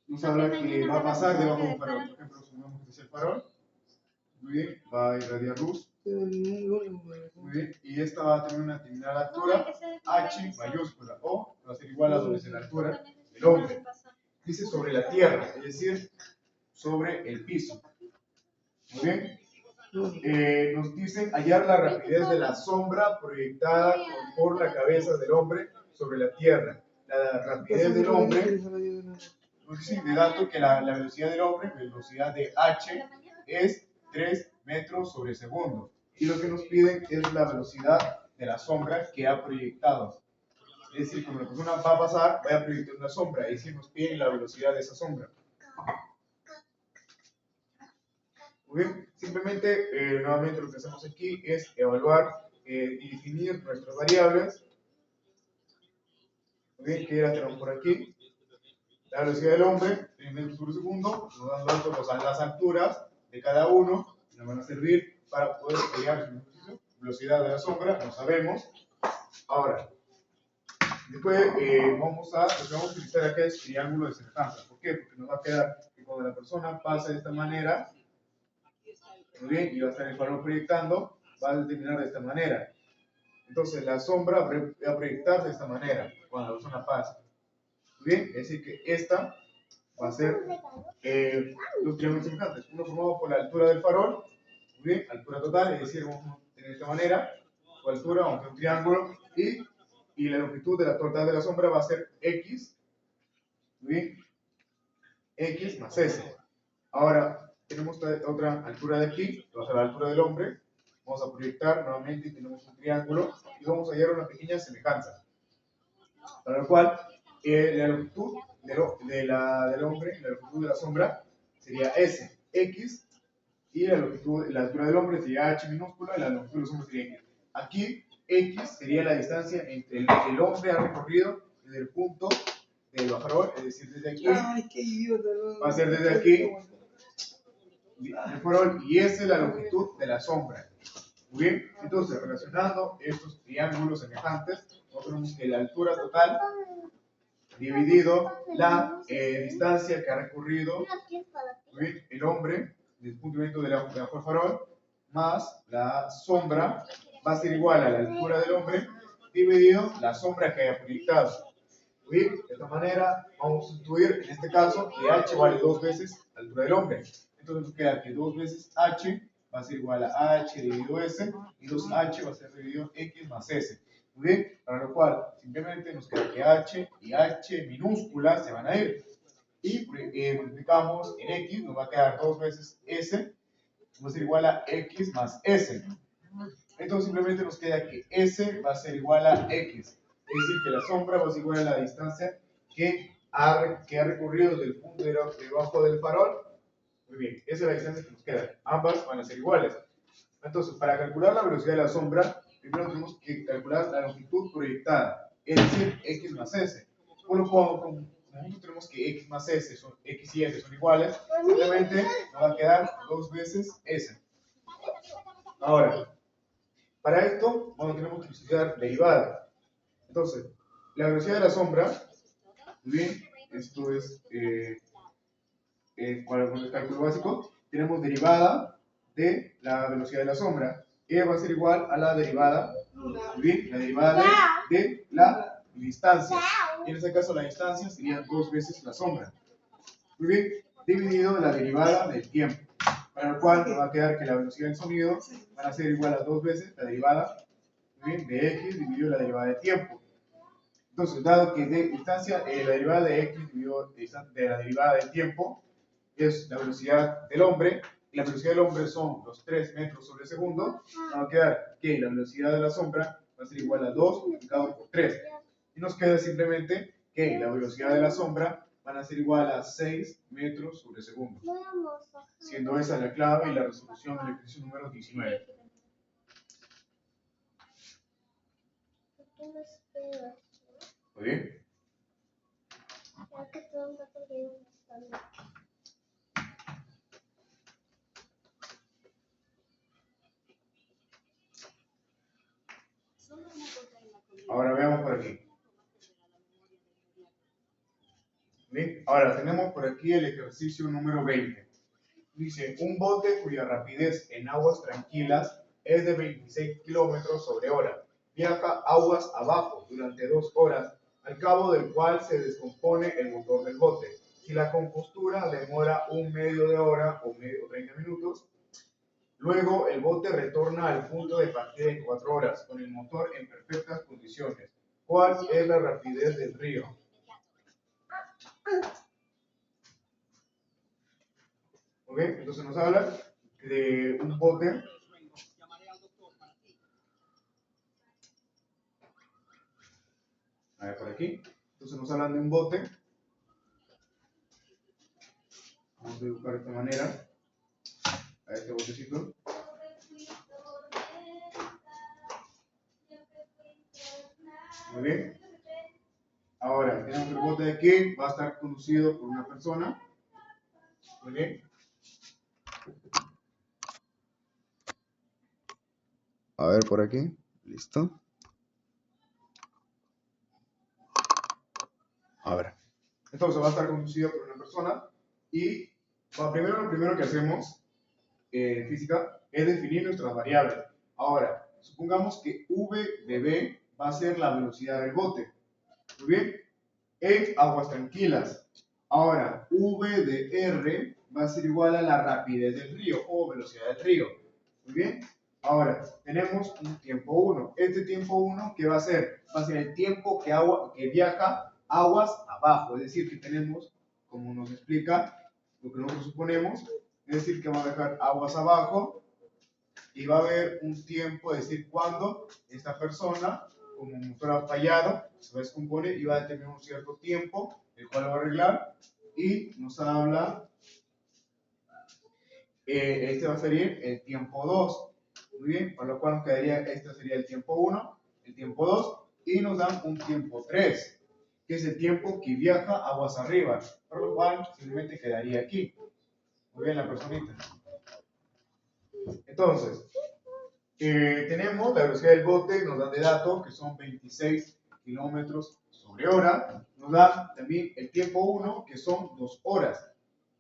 nos habla que va a pasar debajo de un farol. Por ejemplo, supongamos que es el farol. Muy bien, va a irradiar luz. Muy bien, y esta va a tener una determinada altura H mayúscula, o va a ser igual a 2 veces la altura del hombre. Dice sobre la tierra, es decir, sobre el piso. Muy bien. Nos dicen hallar la rapidez de la sombra proyectada por la cabeza del hombre sobre la tierra. La rapidez del hombre, nos dicen de dato que la velocidad del hombre, velocidad de H, es 3 metros sobre segundo. Y lo que nos piden es la velocidad de la sombra que ha proyectado. Es decir, cuando la persona va a pasar, va a proyectar una sombra, es decir, nos piden la velocidad de esa sombra. Muy bien, simplemente, nuevamente lo que hacemos aquí es evaluar y definir nuestras variables. Muy bien, que ya tenemos por aquí. La velocidad del hombre, en metros por segundo, nos dan datos las alturas de cada uno, nos van a servir para poder hallar su velocidad de la sombra, lo sabemos. Ahora, después lo que vamos a utilizar acá es triángulo de semejanza. ¿Por qué? Porque nos va a quedar que cuando la persona pasa de esta manera, muy bien, y va a estar el farol proyectando, va a determinar de esta manera. Entonces la sombra va a proyectar de esta manera cuando la persona pasa. Muy bien, es decir que esta va a ser los triángulos semejantes. Uno formado por la altura del farol, muy bien, altura total, es decir, vamos a tener de esta manera, su altura, vamos a tener un triángulo, y la longitud de la total de la sombra va a ser X, muy bien, X más S. Ahora, tenemos otra altura de aquí, va a ser la altura del hombre. Vamos a proyectar nuevamente y tenemos un triángulo y vamos a hallar una pequeña semejanza. Para lo cual, la longitud del hombre, la longitud de la sombra sería S, X, y la altura del hombre sería H minúscula y la longitud de la sombra sería X. Aquí, X sería la distancia entre el hombre ha recorrido desde el punto del farol, es decir, desde aquí. Ay, qué idiota, va a ser desde aquí. El farol, y esa es la longitud de la sombra. Muy bien, entonces relacionando estos triángulos semejantes, nosotros tenemos que la altura total dividido la distancia que ha recorrido, muy bien, el hombre desde el punto de vista del farol más la sombra va a ser igual a la altura del hombre dividido la sombra que haya proyectado. Muy bien, de esta manera vamos a sustituir en este caso que H vale 2 veces la altura del hombre. Entonces nos queda que 2 veces H va a ser igual a H dividido S y 2H va a ser dividido X más S. Muy bien, para lo cual simplemente nos queda que H y H minúscula se van a ir. Y multiplicamos en X, nos va a quedar 2 veces S, va a ser igual a X más S. Entonces simplemente nos queda que S va a ser igual a X. Es decir, que la sombra va a ser igual a la distancia que ha recorrido desde el punto debajo del farol. Muy bien, esa es la distancia que nos queda. Ambas van a ser iguales. Entonces, para calcular la velocidad de la sombra, primero tenemos que calcular la longitud proyectada, es decir, X más S. Por lo cual, como nosotros tenemos que X más S, X y S son iguales, simplemente nos va a quedar 2 veces S. Ahora, para esto, bueno, tenemos que utilizar derivada. Entonces, la velocidad de la sombra, muy bien, esto es con el cálculo básico, tenemos derivada de la velocidad de la sombra. E va a ser igual a la derivada, muy bien, la derivada de la distancia. y en este caso la distancia sería 2 veces la sombra. Muy bien, dividido la derivada del tiempo, para lo cual nos va a quedar que la velocidad del sonido va a ser igual a 2 veces la derivada, muy bien, de x dividido la derivada del tiempo. Entonces, dado que de distancia, la derivada de x dividido de la derivada del tiempo es la velocidad del hombre, y la velocidad del hombre son los 3 metros sobre segundo, va a quedar que la velocidad de la sombra va a ser igual a 2 multiplicado por 3. Y nos queda simplemente que la velocidad de la sombra van a ser igual a 6 metros sobre segundo, siendo esa la clave y la resolución del ejercicio número 19. ¿Muy bien? Ahora veamos por aquí. ¿Bien? Ahora tenemos por aquí el ejercicio número 20. Dice, un bote cuya rapidez en aguas tranquilas es de 26 kilómetros sobre hora. Viaja aguas abajo durante 2 horas, al cabo del cual se descompone el motor del bote. Si la compostura demora un medio de hora o 30 minutos, luego el bote retorna al punto de partida en 4 horas, con el motor en perfectas condiciones. ¿Cuál es la rapidez del río? ¿Ok? Entonces nos habla de un bote. A ver, por aquí. Entonces nos hablan de un bote. Vamos a dibujar de esta manera a este botecito. Muy bien. Ahora, tenemos el bote de aquí, va a estar conducido por una persona. Muy bien. A ver por aquí. Listo. A ver. Entonces va a estar conducido por una persona y lo primero que hacemos en física es definir nuestras variables. Ahora, supongamos que v de b va a ser la velocidad del bote. Muy bien. En aguas tranquilas. Ahora, v de r va a ser igual a la rapidez del río o velocidad del río. Muy bien. Ahora, tenemos un tiempo 1. Este tiempo 1, ¿qué va a ser? Va a ser el tiempo que viaja aguas abajo. Es decir, que tenemos, como nos explica lo que nosotros suponemos, es decir, que va a viajar aguas abajo y va a haber un tiempo, es decir, cuando esta persona, como un motor ha fallado, se va a descomponer y va a tener un cierto tiempo, el cual lo va a arreglar, y nos habla, este va a ser el tiempo 2. Muy bien, por lo cual nos quedaría, este sería el tiempo 1, el tiempo 2, y nos dan un tiempo 3, que es el tiempo que viaja aguas arriba, por lo cual simplemente quedaría aquí. Muy bien, la personita. Entonces, tenemos la velocidad del bote, nos dan de datos que son 26 kilómetros sobre hora. Nos da también el tiempo 1, que son 2 horas.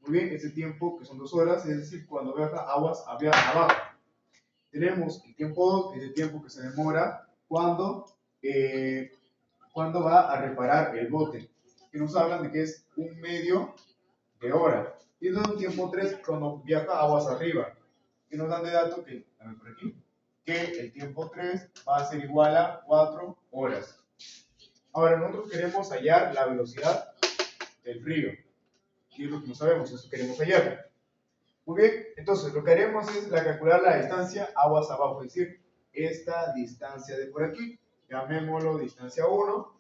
Muy bien, ese tiempo que son 2 horas, es decir, cuando viaja aguas abajo. Tenemos el tiempo 2, que es el tiempo que se demora cuando va a reparar el bote, que nos hablan de que es un medio de hora. Y nos da un tiempo 3 cuando viaja aguas arriba, que nos dan de dato que, a ver por aquí, que el tiempo 3 va a ser igual a 4 horas. Ahora, nosotros queremos hallar la velocidad del río. ¿Qué es lo que no sabemos? Eso queremos hallar. Muy bien, entonces lo que haremos es calcular la distancia aguas abajo, es decir, esta distancia de por aquí. Llamémoslo distancia 1.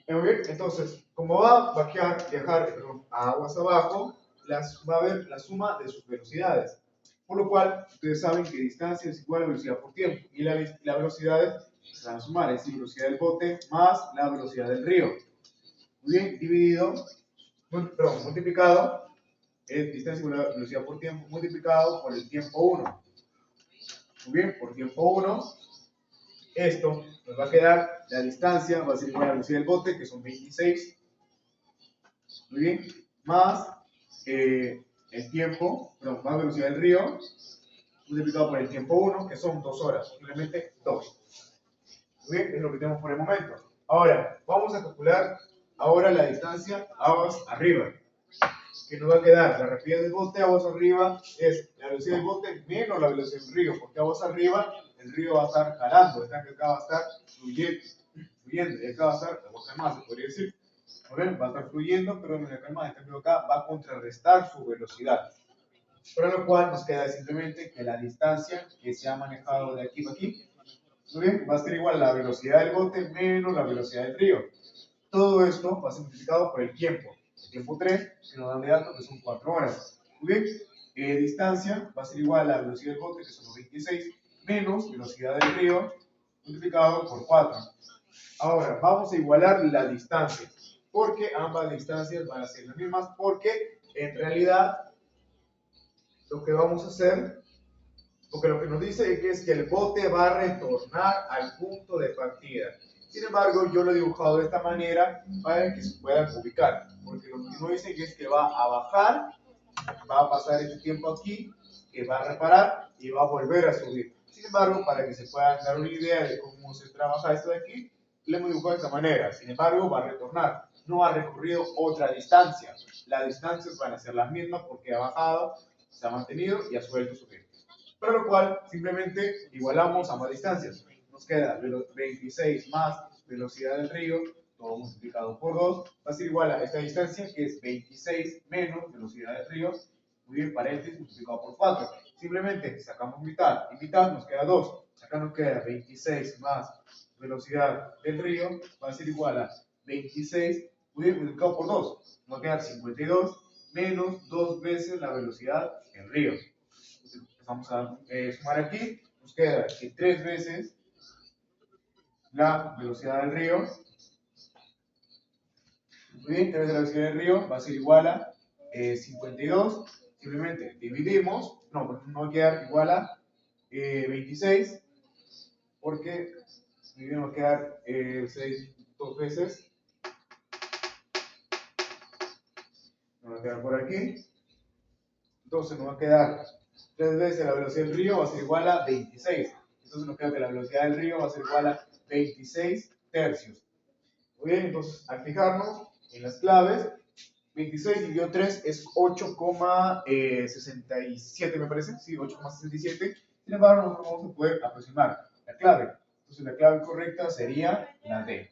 Muy bien, entonces, como va a viajar a aguas abajo, va a haber la suma de sus velocidades. Por lo cual, ustedes saben que distancia es igual a velocidad por tiempo. Y la velocidad se van a sumar, es decir, velocidad del bote más la velocidad del río. Muy bien, multiplicado, es distancia igual a velocidad por tiempo, multiplicado por el tiempo 1. Muy bien, por tiempo 1, esto nos va a quedar, la distancia va a ser igual a la velocidad del bote, que son 26. Muy bien, más el tiempo, más velocidad del río, multiplicado por el tiempo 1, que son 2 horas, simplemente 2. Muy bien, es lo que tenemos por el momento. Ahora, vamos a calcular ahora la distancia aguas arriba. Que nos va a quedar la rapidez del bote aguas arriba es la velocidad del bote menos la velocidad del río, porque aguas arriba el río va a estar jalando, está que acá va a estar fluyendo, y acá va a estar agua calmada, se podría decir. Va a estar fluyendo, pero en la calma este río acá va a contrarrestar su velocidad. Para lo cual nos queda simplemente que la distancia que se ha manejado de aquí a aquí, muy bien, va a ser igual a la velocidad del bote menos la velocidad del río. Todo esto va a ser multiplicado por el tiempo 3, que nos dan de datos que son 4 horas. Muy bien, distancia va a ser igual a la velocidad del bote, que son los 26, menos velocidad del río, multiplicado por 4. Ahora, vamos a igualar la distancia, porque ambas distancias van a ser las mismas, porque en realidad lo que vamos a hacer, porque lo que nos dice es que el bote va a retornar al punto de partida. Sin embargo, yo lo he dibujado de esta manera para que se puedan ubicar, porque lo que nos dice es que va a bajar, va a pasar este tiempo aquí, que va a reparar y va a volver a subir. Sin embargo, para que se puedan dar una idea de cómo se trabaja esto de aquí, lo hemos dibujado de esta manera. Sin embargo, va a retornar. No ha recorrido otra distancia. Las distancias van a ser las mismas porque ha bajado, se ha mantenido y ha suelto subir. Para lo cual, simplemente igualamos ambas distancias. Nos queda 26 más velocidad del río, todo multiplicado por 2, va a ser igual a esta distancia, que es 26 menos velocidad del río, muy bien, paréntesis, multiplicado por 4. Simplemente sacamos mitad, y mitad nos queda 2. Acá nos queda 26 más velocidad del río, va a ser igual a 26, muy bien, multiplicado por 2. Nos va a quedar 52 menos 2 veces la velocidad del río. Vamos a sumar aquí, nos queda que 3 veces la velocidad del río. Muy bien, 3 veces la velocidad del río va a ser igual a 52. Simplemente dividimos, no va a quedar igual a 26, porque va a quedar 6 2 veces. Nos va a quedar por aquí. Entonces nos va a quedar 3 veces la velocidad del río va a ser igual a 26. Entonces nos queda que la velocidad del río va a ser igual a 26 tercios. Muy bien, entonces al fijarnos en las claves, 26 dividido 3 es 8,67 me parece, sí, 8,67. Sin embargo, nosotros vamos a poder aproximar la clave. Entonces la clave correcta sería la D.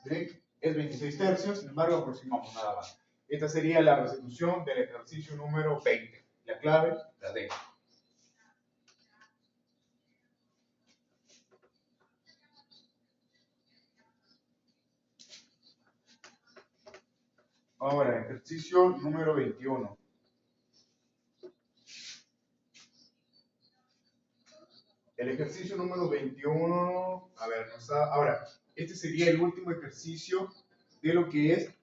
¿Sí? Es 26 tercios, sin embargo aproximamos nada más. Esta sería la resolución del ejercicio número 20. La clave, la D. Ahora, ejercicio número 21. El ejercicio número 21, a ver, ahora, este sería el último ejercicio de lo que es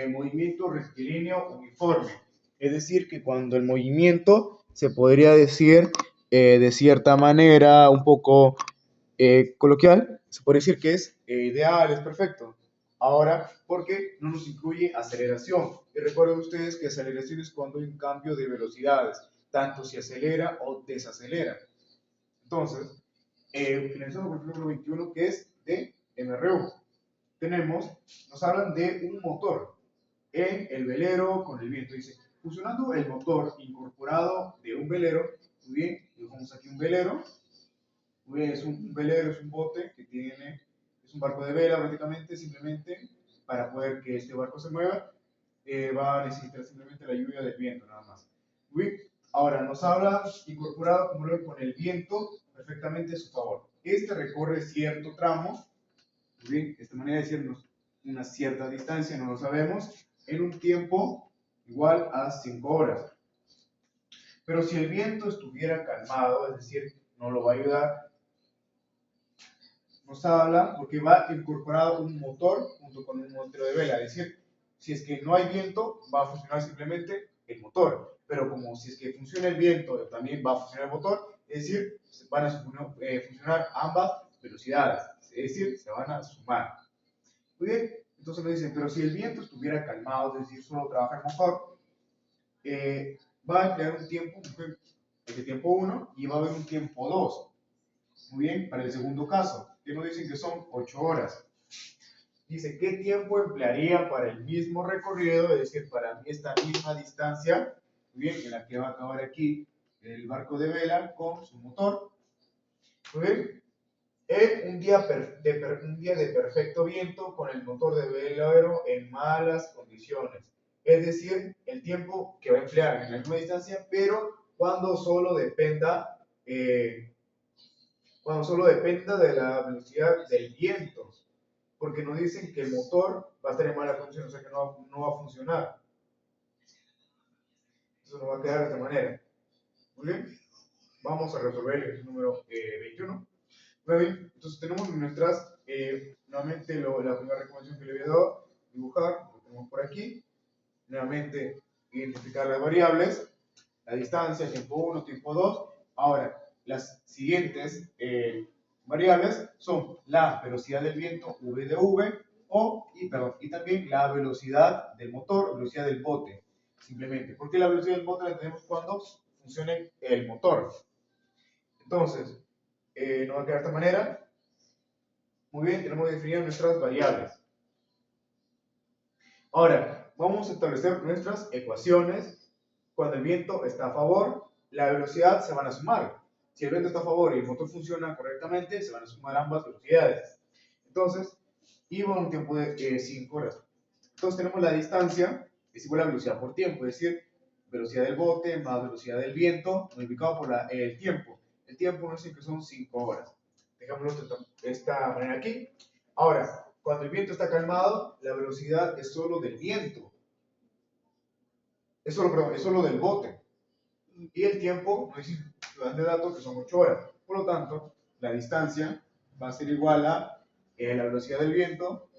movimiento rectilíneo uniforme. Es decir, que cuando el movimiento se podría decir de cierta manera un poco coloquial, se puede decir que es ideal, es perfecto. Ahora, porque no nos incluye aceleración. Y recuerden ustedes que aceleración es cuando hay un cambio de velocidades, tanto si acelera o desacelera. Entonces, finalizando con el número 21, que es de MRU. Nos hablan de un motor en el velero con el viento. Dice, funcionando el motor incorporado de un velero, muy bien, dibujamos aquí un velero. Muy bien, un velero, es un bote que tiene, es un barco de vela prácticamente, simplemente para poder que este barco se mueva, va a necesitar simplemente la lluvia del viento, nada más. Muy bien. Ahora, nos habla incorporado como con el viento perfectamente a su favor. Este recorre cierto tramo, muy bien, esta manera de decirnos una cierta distancia, no lo sabemos, en un tiempo igual a 5 horas. Pero si el viento estuviera calmado, es decir, no lo va a ayudar, nos habla porque va incorporado un motor junto con un motero de vela, es decir, si es que no hay viento, va a funcionar simplemente el motor, pero como si es que funciona el viento, también va a funcionar el motor, es decir, van a funcionar ambas velocidades, es decir, se van a sumar. Muy bien, entonces nos dicen, pero si el viento estuviera calmado, es decir, solo trabaja el motor, va a emplear un tiempo, el tiempo 1, y va a haber un tiempo 2. Muy bien, para el segundo caso, que nos dicen que son 8 horas. Dice, ¿qué tiempo emplearía para el mismo recorrido? Es decir, para esta misma distancia, bien, en la que va a acabar aquí el barco de vela con su motor. Muy bien. En un día de perfecto viento con el motor de velero en malas condiciones. Es decir, el tiempo que va a emplear en la misma distancia, pero cuando solo dependa de la velocidad del viento. Porque nos dicen que el motor va a estar en mala condición, o sea que no va a funcionar. Eso nos va a quedar de esta manera. Muy bien. Vamos a resolver el ejercicio número 21. Muy bien, entonces tenemos nuestras, nuevamente la primera recomendación que le había dado, dibujar, lo tenemos por aquí, nuevamente identificar las variables, la distancia, tiempo 1, tiempo 2, ahora las siguientes variables son la velocidad del viento, v de v, y también la velocidad del motor, velocidad del bote, simplemente, porque la velocidad del bote la tenemos cuando funcione el motor. Entonces, nos va a quedar de esta manera. Muy bien, tenemos definidas nuestras variables. Ahora, vamos a establecer nuestras ecuaciones. Cuando el viento está a favor, la velocidad se van a sumar. Si el viento está a favor y el motor funciona correctamente, se van a sumar ambas velocidades. Entonces, iba un tiempo de 5 horas. Entonces tenemos la distancia, es igual a velocidad por tiempo, es decir, velocidad del bote más velocidad del viento, multiplicado por el tiempo. El tiempo nos dice que son 5 horas. Dejámoslo de esta manera aquí. Ahora, cuando el viento está calmado, la velocidad es solo del viento. Es solo del bote. Y el tiempo nos dice de datos que son 8 horas. Por lo tanto, la distancia va a ser igual a la velocidad del viento,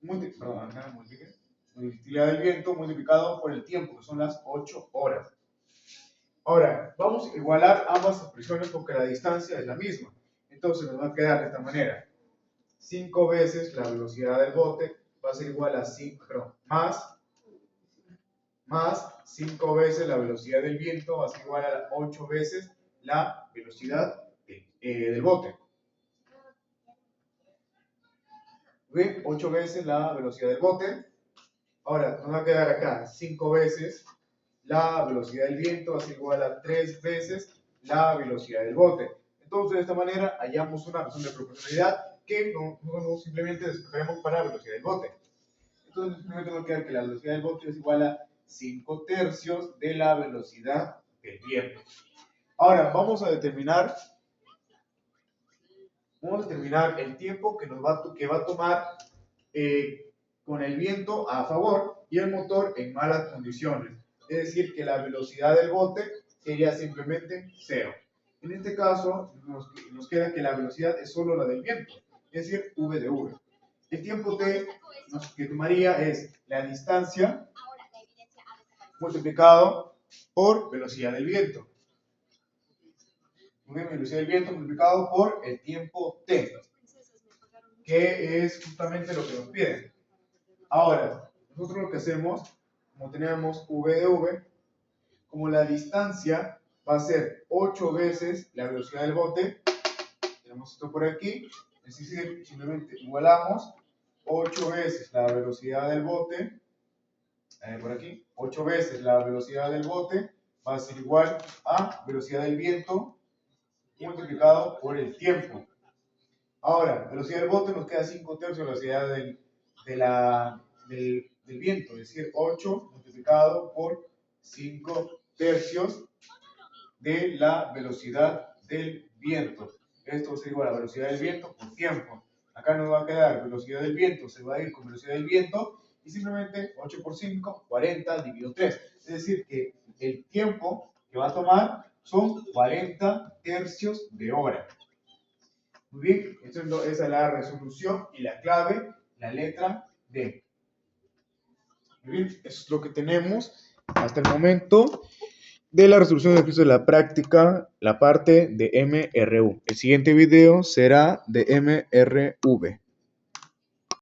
velocidad del viento multiplicado por el tiempo, que son las 8 horas. Ahora, vamos a igualar ambas expresiones porque la distancia es la misma. Entonces nos va a quedar de esta manera. 5 veces la velocidad del bote va a ser igual a 5, más 5 veces la velocidad del viento va a ser igual a 8 veces la velocidad del bote. ¿Bien? 8 veces la velocidad del bote. Ahora, nos va a quedar acá 5 veces la velocidad del viento va a ser igual a 3 veces la velocidad del bote. Entonces, de esta manera, hallamos una razón de proporcionalidad que no simplemente despejaremos para la velocidad del bote. Entonces, simplemente nos va a quedar que la velocidad del bote es igual a 5 tercios de la velocidad del viento. Ahora, vamos a determinar el tiempo que va a tomar con el viento a favor y el motor en malas condiciones. Es decir, que la velocidad del bote sería simplemente 0. En este caso, nos queda que la velocidad es solo la del viento, es decir, v de v. El tiempo t que tomaría es la distancia multiplicado por velocidad del viento. Muy bien, velocidad del viento multiplicado por el tiempo t, que es justamente lo que nos piden. Ahora, nosotros lo que hacemos, como tenemos v de v, como la distancia va a ser 8 veces la velocidad del bote, tenemos esto por aquí, es decir, simplemente igualamos 8 veces la velocidad del bote, por aquí, 8 veces la velocidad del bote va a ser igual a velocidad del viento multiplicado por el tiempo. Ahora, velocidad del bote nos queda 5 tercios de la velocidad del viento, es decir, 8 multiplicado por 5 tercios de la velocidad del viento. Esto va a ser igual a la velocidad del viento por tiempo. Acá nos va a quedar velocidad del viento, se va a ir con velocidad del viento y simplemente 8 por 5, 40 dividido 3. Es decir, que el tiempo que va a tomar son 40 tercios de hora. Muy bien, esa es la resolución y la clave, la letra D. Muy bien, eso es lo que tenemos hasta el momento de la resolución de ejercicio de la práctica, la parte de MRU. El siguiente video será de MRV.